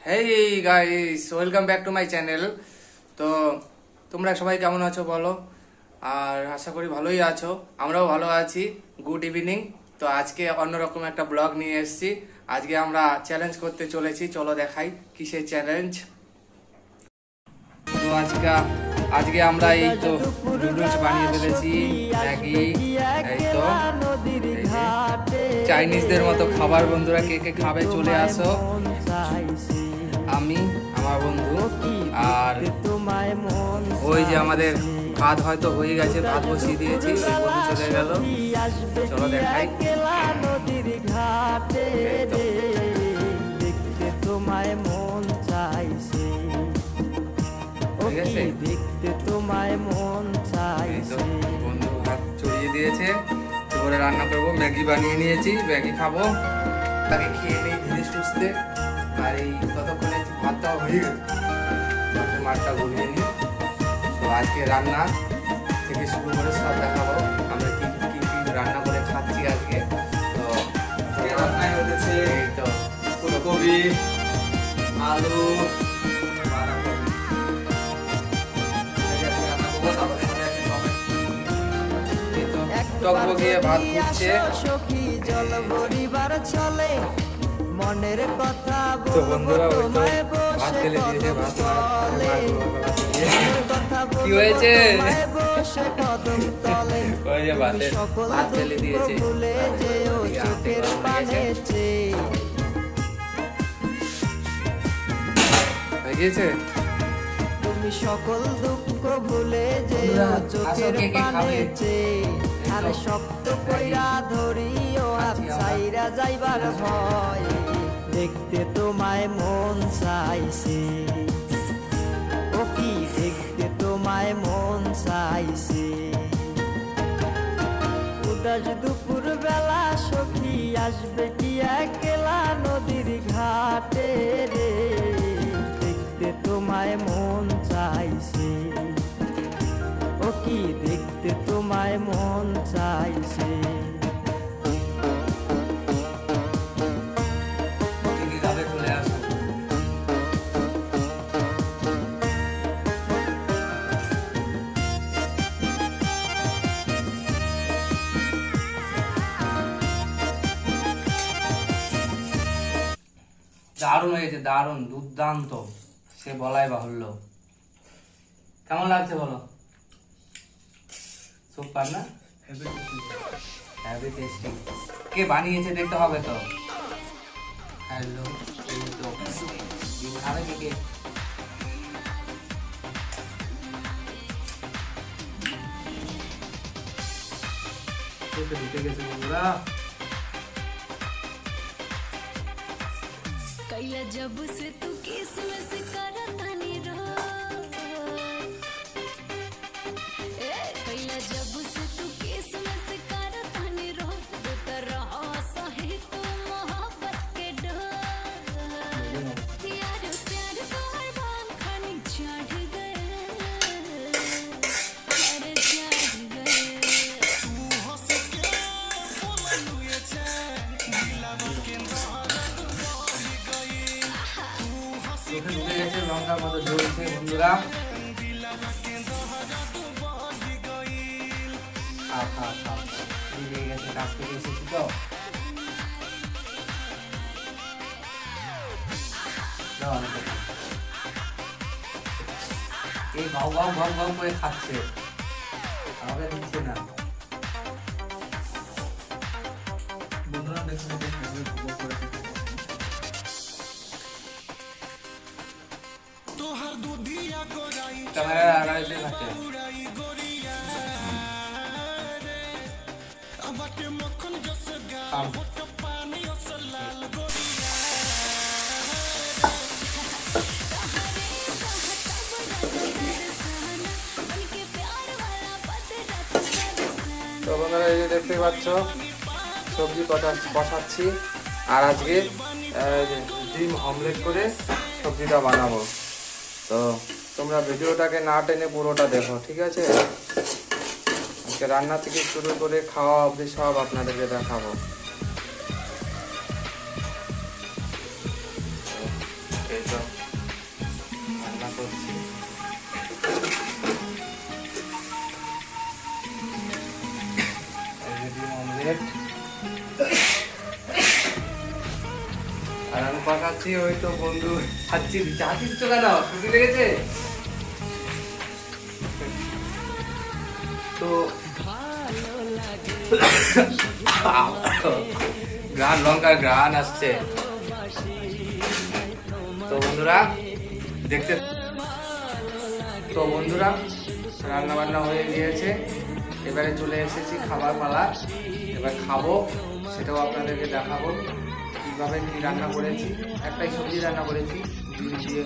Hey guys, welcome back to my channel. তো তোমরা সবাই কেমন আছো বলো? আর আশা করি ভালোই আছো, আমরাও ভালো আছি। Good evening. তো আজকে অন্যরকম একটা ব্লগ নিয়ে এসেছি। আজকে আমরা চ্যালেঞ্জ করতে চলেছি, চলো দেখাই কিসের চ্যালেঞ্জ। তো আজকে আমরা এই তো নুডলস বানিয়ে ফেলেছি, ম্যাগি, এই তো চাইনিজদের মতো খাবার। বন্ধুরা কে কে খাবে চলে আসো। আমি, আমার বন্ধু, আর ওই যে আমাদের ভাত হয়তো হয়ে গেছে, ভাত বসিয়ে দিয়েছি, ওই বন্ধু চলে গেল। চলো দেখাই। তোমায় মন চাইছে, দেখতে তোমায় মন চাইছে। বন্ধু ভাত চড়িয়ে দিয়েছে, করে রান্না করবো। ম্যাগি বানিয়ে নিয়েছি, ম্যাগি খাবো, তাকে খেয়ে নেই ধীরে সুস্থে। আর এই ততক্ষণে ভাতটাও হয়ে গেল, মাঠটা ঘুরিয়ে নিই। তো আজকে রান্না থেকে শুরু করে সব দেখাবো আমরা কি কি কি রান্না করে খাচ্ছি আজকে। তো রান্নায় হতেছে এই তো ফুলকপি, আলু, টকবগিয়ে ভাত ফুটছে। জল ভরিবার চলে মনের কথা তো বন্ধুরা ওই তো ভাত ফেলে দিয়েছে, ভাত কি হয়েছে? ওই যে ভাত ফেলে দিয়েছে, হয়ে গিয়েছে। তুমি সকল দুঃখ ভুলে যে চোখের পানে আরে শক্ত কইরা ধরিও হাত ছাইরা যাইবার ভয়। দেখতে তোমায় মন চাইছে, ও কি দেখতে তোমায় মন চাইছে। উদাস দুপুর বেলা সখী আসবে কি একলা নদীর ঘাটে রে। দেখতে তোমায় মন চাইছে, ও কি দেখতে তোমায় মন চাইছে। দারুণ হয়েছে, দারুণ, দুর্দান্ত, সে বলাই বাহুল্য। কেমন লাগছে বলো? সুপার না? Heavy tasty. কে বানিয়েছে দেখতে হবে তো। হ্যালো, এই তো খাবে কে কে? ঢুকে গেছে বন্ধুরা। कैला जब से तू किसमस करतानी रो ए कैला जब से तू किसमस करतानी रो तू तरह सही तू मोहब्बत के डोर यार प्यार तो हर बान खानी चढ़ गए अरे चढ़ गए तू हंस के बोलनुए छे दिलवा के চোখে ঢুকে গেছে, লঙ্কার মতো ঝরছে বন্ধুরা। ঢুকে গেছে, কাজ থেকে এসেছি তো। এই ভাও ভাও ভাও ভাও করে খাচ্ছে, আমাকে দিচ্ছে না। বন্ধুরা দেখুন ক্যামেরা আড়াইতে থাকে। তো বন্ধুরা এই যে দেখতেই পাচ্ছ সবজি বসাচ্ছি, আর আজকে ডিম অমলেট করে সবজিটা বানাবো। তো তোমরা ভিডিওটাকে না টেনে পুরোটা দেখো, ঠিক আছে? আজকে রান্না থেকে শুরু করে খাওয়া অবধি সব আপনাদেরকে দেখাবো। এই তো অমলেট। আর আমি পাকাচ্ছি, ওই তো বন্ধু খাচ্ছি। চা দিচ্ছ কেন? খুশি লেগেছে তো? গ্রান, লঙ্কার গ্রান আসছে। তো বন্ধুরা দেখতে, তো বন্ধুরা রান্না বান্না হয়ে গিয়েছে, এবারে চলে এসেছি খাবার পালা। এবার খাবো, সেটাও আপনাদেরকে দেখাবো কীভাবে কী রান্না করেছি। একটাই সবজি রান্না করেছি, ডিম দিয়ে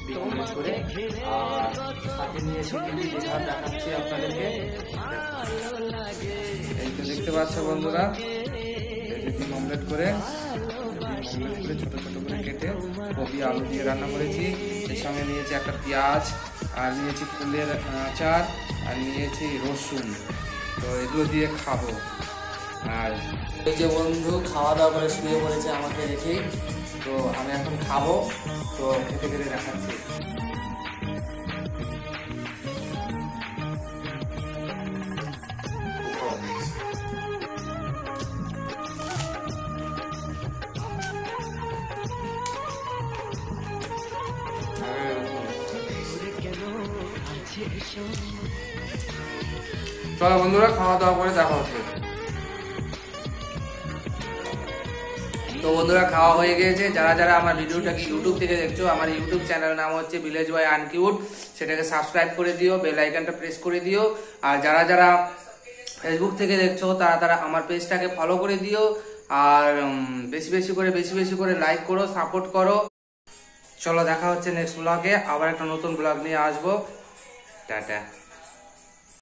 ডিম অমলেট করে, আর সাথে নিয়েছি দেখাচ্ছি আপনাদেরকে। এই তো দেখতে পাচ্ছ বন্ধুরা, ডিম অমলেট করে ছোট ছোট করে কেটে কপি আলু দিয়ে রান্না করেছি। এর সঙ্গে নিয়েছি একটা পেঁয়াজ, আর নিয়েছি ফুলের আচার, আর নিয়েছি রসুন। তো এগুলো দিয়ে খাবো। আর এই যে বন্ধু খাওয়া দাওয়া করে শুয়ে পড়েছে আমাকে রেখেই, তো আমি এখন খাবো। তো খেতে খেতে দেখাচ্ছি। চলো বন্ধুরা, খাওয়া দাওয়া করে দেখা হচ্ছে। তো বন্ধুরা খাওয়া হয়ে গিয়েছে। যারা যারা আমার ভিডিওটাকে ইউটিউব থেকে দেখছো, আমার ইউটিউব চ্যানেল নাম হচ্ছে ভিলেজ বয় আনকিউট, সেটাকে সাবস্ক্রাইব করে দিও, বেল আইকনটা প্রেস করে দিও। আর যারা যারা ফেসবুক থেকে দেখছো, তারা তারা আমার পেজটাকে ফলো করে দিও। আর বেশি বেশি করে লাইক করো, সাপোর্ট করো। চলো দেখা হচ্ছে নেক্সট ব্লগে, আবার একটা নতুন ব্লগ নিয়ে আসবো। টাটা।